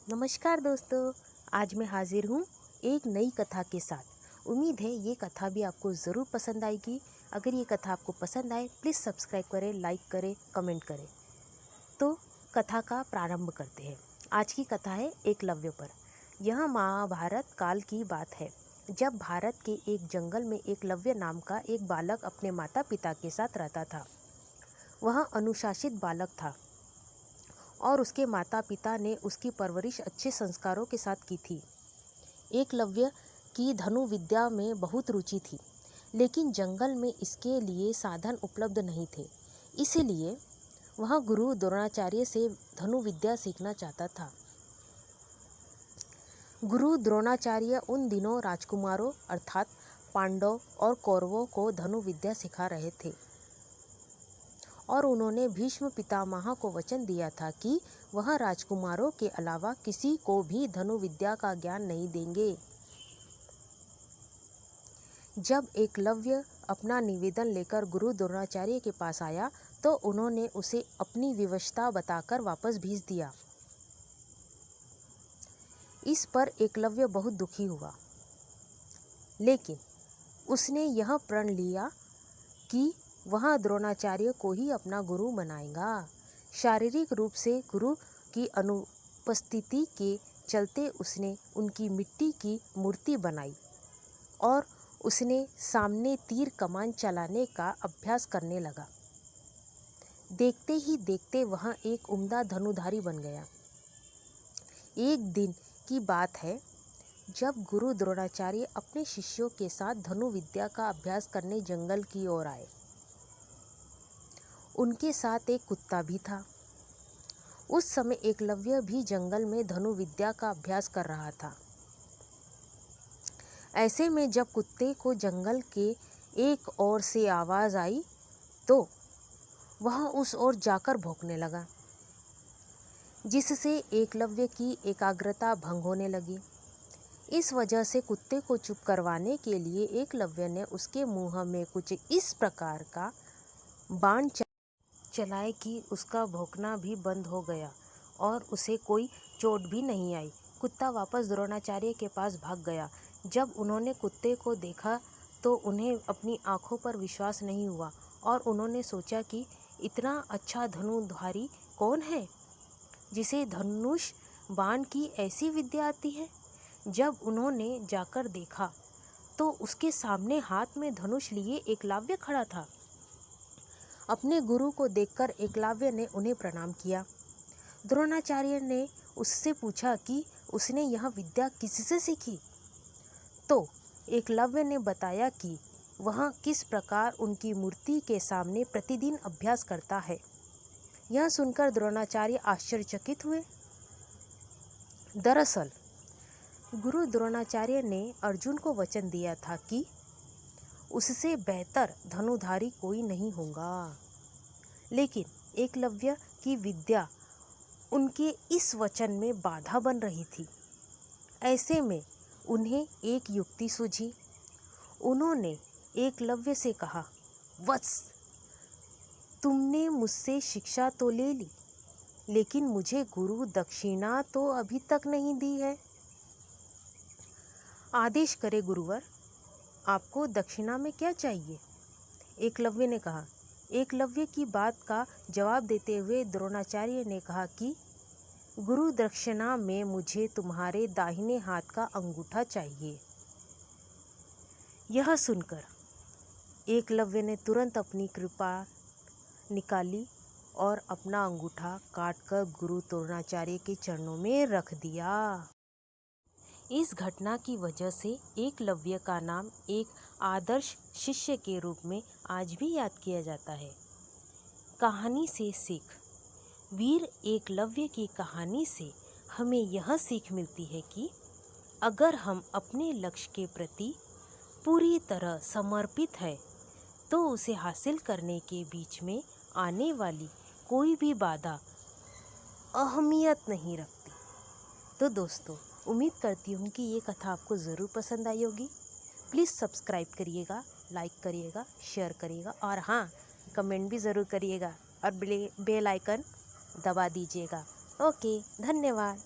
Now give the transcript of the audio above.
नमस्कार दोस्तों। आज मैं हाजिर हूँ एक नई कथा के साथ। उम्मीद है ये कथा भी आपको ज़रूर पसंद आएगी। अगर ये कथा आपको पसंद आए प्लीज़ सब्सक्राइब करें, लाइक करें, कमेंट करें। तो कथा का प्रारंभ करते हैं। आज की कथा है एकलव्य पर। यह महाभारत काल की बात है, जब भारत के एक जंगल में एकलव्य नाम का एक बालक अपने माता पिता के साथ रहता था। वह अनुशासित बालक था और उसके माता पिता ने उसकी परवरिश अच्छे संस्कारों के साथ की थी। एकलव्य की धनु विद्या में बहुत रुचि थी, लेकिन जंगल में इसके लिए साधन उपलब्ध नहीं थे। इसीलिए वह गुरु द्रोणाचार्य से धनु विद्या सीखना चाहता था। गुरु द्रोणाचार्य उन दिनों राजकुमारों अर्थात पांडव और कौरवों को धनु विद्या सिखा रहे थे और उन्होंने भीष्म पितामह को वचन दिया था कि वह राजकुमारों के अलावा किसी को भी धनु विद्या का ज्ञान नहीं देंगे। जब एकलव्य अपना निवेदन लेकर गुरु द्रोणाचार्य के पास आया तो उन्होंने उसे अपनी विवशता बताकर वापस भेज दिया। इस पर एकलव्य बहुत दुखी हुआ, लेकिन उसने यह प्रण लिया कि वह द्रोणाचार्य को ही अपना गुरु बनाएगा। शारीरिक रूप से गुरु की अनुपस्थिति के चलते उसने उनकी मिट्टी की मूर्ति बनाई और उसने सामने तीर कमान चलाने का अभ्यास करने लगा। देखते ही देखते वह एक उम्दा धनुधारी बन गया। एक दिन की बात है, जब गुरु द्रोणाचार्य अपने शिष्यों के साथ धनु विद्या का अभ्यास करने जंगल की ओर आए। उनके साथ एक कुत्ता भी था। उस समय एकलव्य भी जंगल में धनु विद्या का अभ्यास कर रहा था। ऐसे में जब कुत्ते को जंगल के एक ओर से आवाज़ आई तो वह उस ओर जाकर भौंकने लगा, जिससे एकलव्य की एकाग्रता भंग होने लगी। इस वजह से कुत्ते को चुप करवाने के लिए एकलव्य ने उसके मुंह में कुछ इस प्रकार का बाण चलाए कि उसका भौंकना भी बंद हो गया और उसे कोई चोट भी नहीं आई। कुत्ता वापस द्रोणाचार्य के पास भाग गया। जब उन्होंने कुत्ते को देखा तो उन्हें अपनी आंखों पर विश्वास नहीं हुआ और उन्होंने सोचा कि इतना अच्छा धनुधारी कौन है जिसे धनुष बाण की ऐसी विद्या आती है। जब उन्होंने जाकर देखा तो उसके सामने हाथ में धनुष लिए एकलव्य खड़ा था। अपने गुरु को देखकर एकलव्य ने उन्हें प्रणाम किया। द्रोणाचार्य ने उससे पूछा कि उसने यह विद्या किससे सीखी। तो एकलव्य ने बताया कि वह किस प्रकार उनकी मूर्ति के सामने प्रतिदिन अभ्यास करता है। यह सुनकर द्रोणाचार्य आश्चर्यचकित हुए। दरअसल गुरु द्रोणाचार्य ने अर्जुन को वचन दिया था कि उससे बेहतर धनुधारी कोई नहीं होगा, लेकिन एकलव्य की विद्या उनके इस वचन में बाधा बन रही थी। ऐसे में उन्हें एक युक्ति सूझी। उन्होंने एकलव्य से कहा, वत्स, तुमने मुझसे शिक्षा तो ले ली, लेकिन मुझे गुरु दक्षिणा तो अभी तक नहीं दी है। आदेश करे गुरुवर, आपको दक्षिणा में क्या चाहिए? एकलव्य ने कहा। एकलव्य की बात का जवाब देते हुए द्रोणाचार्य ने कहा कि गुरु दक्षिणा में मुझे तुम्हारे दाहिने हाथ का अंगूठा चाहिए। यह सुनकर एकलव्य ने तुरंत अपनी कृपा निकाली और अपना अंगूठा काटकर गुरु द्रोणाचार्य के चरणों में रख दिया। इस घटना की वजह से एकलव्य का नाम एक आदर्श शिष्य के रूप में आज भी याद किया जाता है। कहानी से सीख। वीर एकलव्य की कहानी से हमें यह सीख मिलती है कि अगर हम अपने लक्ष्य के प्रति पूरी तरह समर्पित है तो उसे हासिल करने के बीच में आने वाली कोई भी बाधा अहमियत नहीं रखती। तो दोस्तों, उम्मीद करती हूँ कि ये कथा आपको ज़रूर पसंद आई होगी। प्लीज़ सब्सक्राइब करिएगा, लाइक करिएगा, शेयर करिएगा और हाँ, कमेंट भी ज़रूर करिएगा और बेल आइकन दबा दीजिएगा। ओके, धन्यवाद।